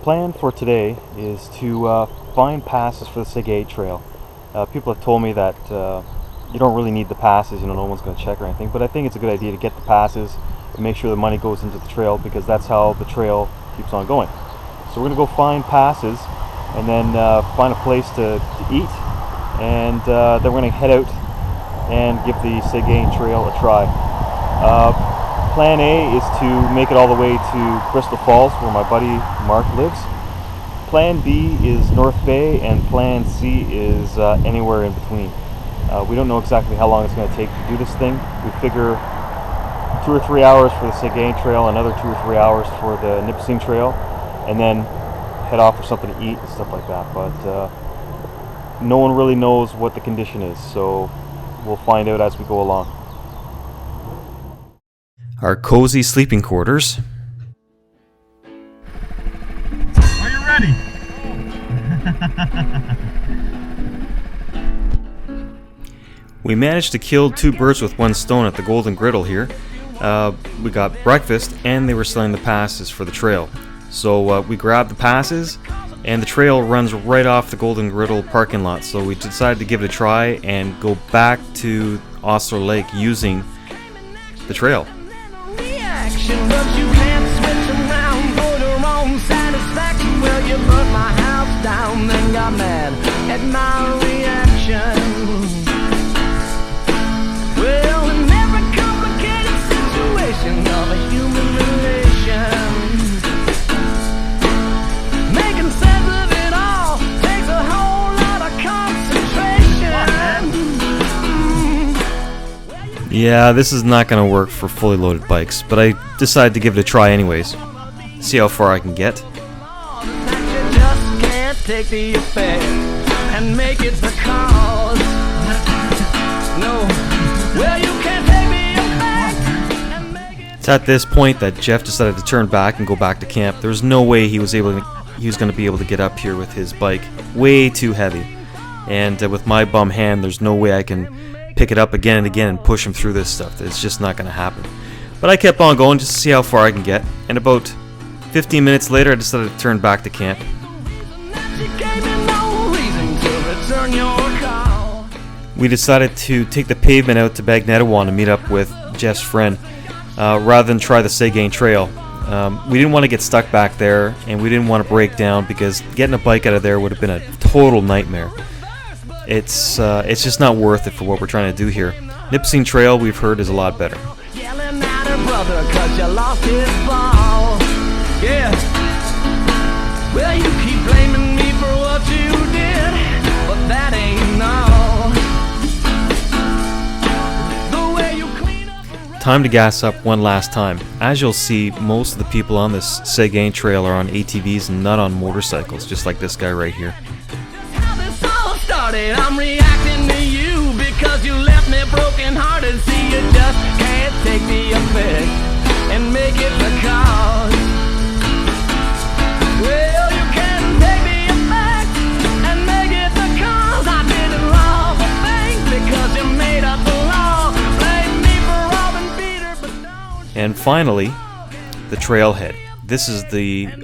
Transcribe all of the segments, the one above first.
plan for today is to find passes for the Segay Trail. People have told me that you don't really need the passes, you know, no one's going to check or anything, but I think it's a good idea to get the passes and make sure the money goes into the trail, because that's how the trail keeps on going. So we're going to go find passes and then find a place to eat, and then we're going to head out and give the Segay Trail a try. Plan A is to make it all the way to Crystal Falls, where my buddy Mark lives. Plan B is North Bay, and Plan C is anywhere in between. We don't know exactly how long it's going to take to do this thing. We figure 2 or 3 hours for the Segay Trail, another 2 or 3 hours for the Nipissing Trail, and then head off for something to eat and stuff like that. But no one really knows what the condition is, so we'll find out as we go along. Our cozy sleeping quarters. Are you ready? We managed to kill 2 birds with 1 stone at the Golden Griddle here. We got breakfast, and they were selling the passes for the trail. So we grabbed the passes, and the trail runs right off the Golden Griddle parking lot. So we decided to give it a try and go back to Osler Lake using the trail. But you can't switch around for your own satisfaction. Well, you burnt my house down, then got mad at my reaction. Well, in every complicated situation of a human relation, making sense of it all takes a whole lot of concentration. Yeah, this is not going to work for fully loaded bikes, but I decided to give it a try anyways. See how far I can get. That you just can't take the effect and make it the cause. No, well, you can't take the effect and make it. It's at this point that Jeff decided to turn back and go back to camp. There was no way he was going to be able to get up here with his bike. Way too heavy. And with my bum hand, there's no way I can pick it up again and again and push him through this stuff. It's just not going to happen. But I kept on going just to see how far I can get, and about 15 minutes later I decided to turn back to camp. We decided to take the pavement out to Bagnetawan to meet up with Jeff's friend, rather than try the Segay Trail. We didn't want to get stuck back there, and we didn't want to break down, because getting a bike out of there would have been a total nightmare. It's just not worth it for what we're trying to do here. Nipissing Trail, we've heard, is a lot better. Yelling at her brother 'cause you lost his ball. Yeah. Well, you keep blaming me for what you did, but that ain't all. The way you clean up. Time to gas up one last time. As you'll see, most of the people on this Segay Trail are on ATVs and not on motorcycles, just like this guy right here. I'm reacting to you because you left me broken hearted. See, you just can't take the effect and make it the cause. Well, you can take the effect and make it the cause. I didn't love a thing because you made up the law. Blame me for robbing Peter, but don't. And finally, the trailhead. This is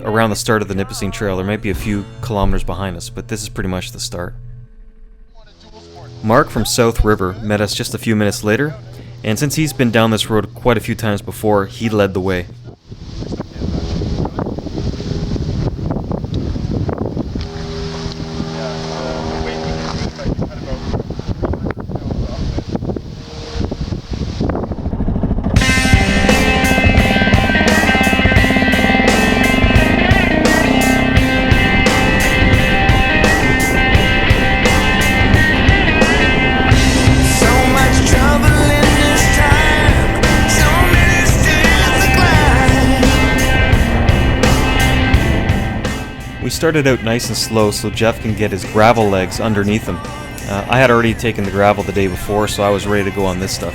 around the start of the Nipissing Trail. There might be a few kilometers behind us, but this is pretty much the start. Mark from South River met us just a few minutes later, and since he's been down this road quite a few times before, he led the way. We started out nice and slow so Jeff can get his gravel legs underneath him. I had already taken the gravel the day before, so I was ready to go on this stuff.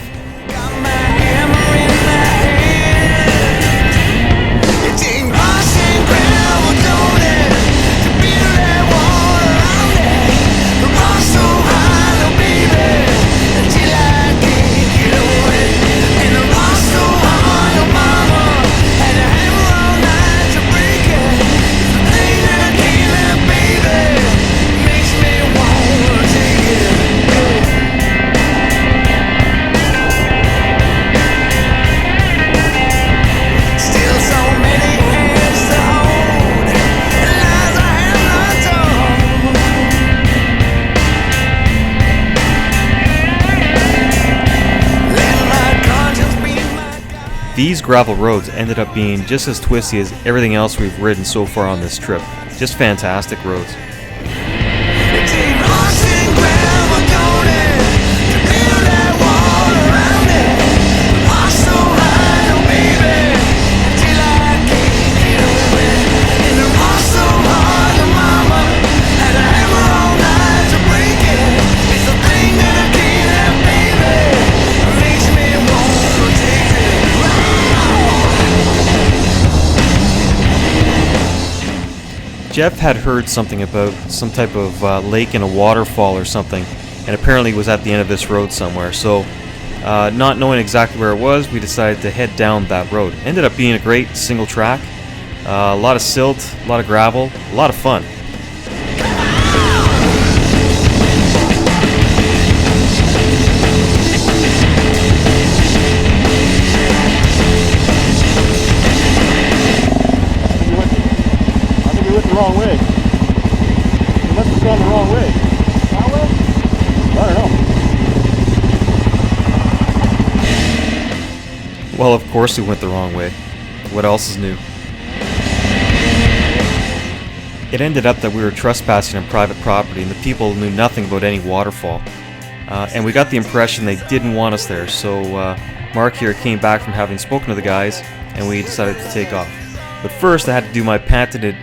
These gravel roads ended up being just as twisty as everything else we've ridden so far on this trip. Just fantastic roads. Jeff had heard something about some type of lake and a waterfall or something, and apparently it was at the end of this road somewhere. So, not knowing exactly where it was, we decided to head down that road. Ended up being a great single track, a lot of silt, a lot of gravel, a lot of fun. The wrong way. We must have gone the wrong way. That way? I don't know. Well, of course we went the wrong way. What else is new? It ended up that we were trespassing on private property and the people knew nothing about any waterfall. And we got the impression they didn't want us there, so Mark here came back from having spoken to the guys and we decided to take off. But first I had to do my patented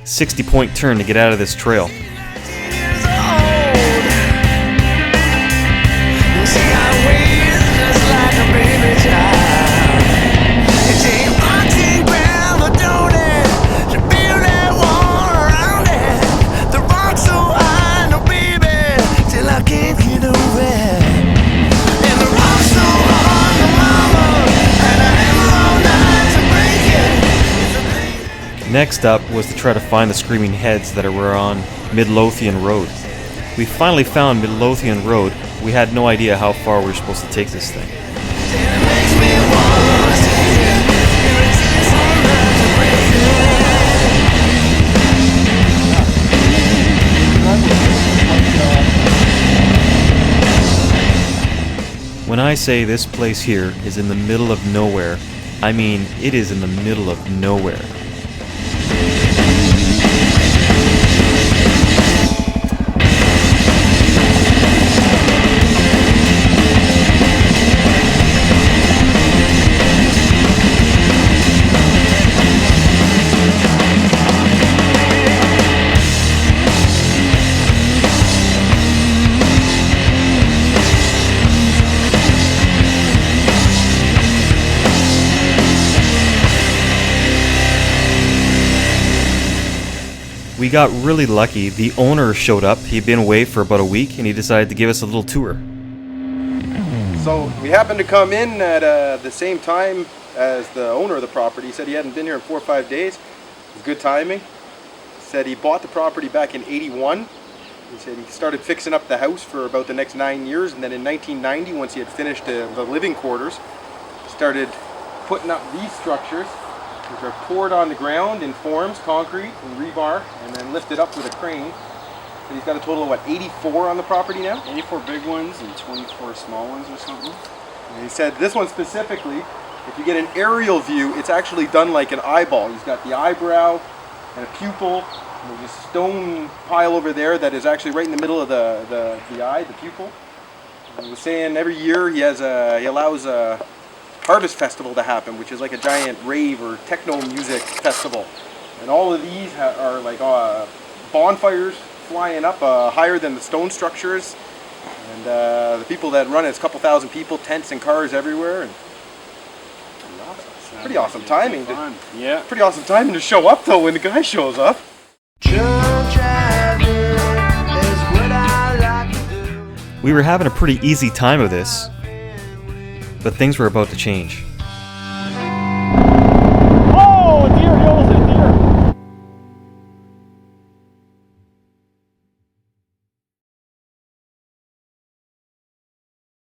60-point turn to get out of this trail. Next up was to try to find the screaming heads that were on Midlothian Road. We finally found Midlothian Road. We had no idea how far we were supposed to take this thing. When I say this place here is in the middle of nowhere, I mean it is in the middle of nowhere. We got really lucky. The owner showed up. He'd been away for about a week and he decided to give us a little tour. So we happened to come in at the same time as the owner of the property. He said he hadn't been here in 4 or 5 days. It was good timing. He said he bought the property back in '81. He said he started fixing up the house for about the next 9 years, and then in 1990, once he had finished the living quarters, started putting up these structures, which are poured on the ground in forms, concrete and rebar, and then lifted up with a crane. And he's got a total of, what, 84 on the property now? 84 big ones and 24 small ones or something. And he said this one specifically, if you get an aerial view, it's actually done like an eyeball. He's got the eyebrow and a pupil, and there's a stone pile over there that is actually right in the middle of the eye, the pupil. And he was saying every year he allows a harvest festival to happen, which is like a giant rave or techno music festival. And all of these are like bonfires flying up higher than the stone structures. And the people that run it's a couple thousand people, tents and cars everywhere. And pretty awesome timing. Yeah. Pretty awesome timing to show up though when the guy shows up. We were having a pretty easy time of this, but things were about to change.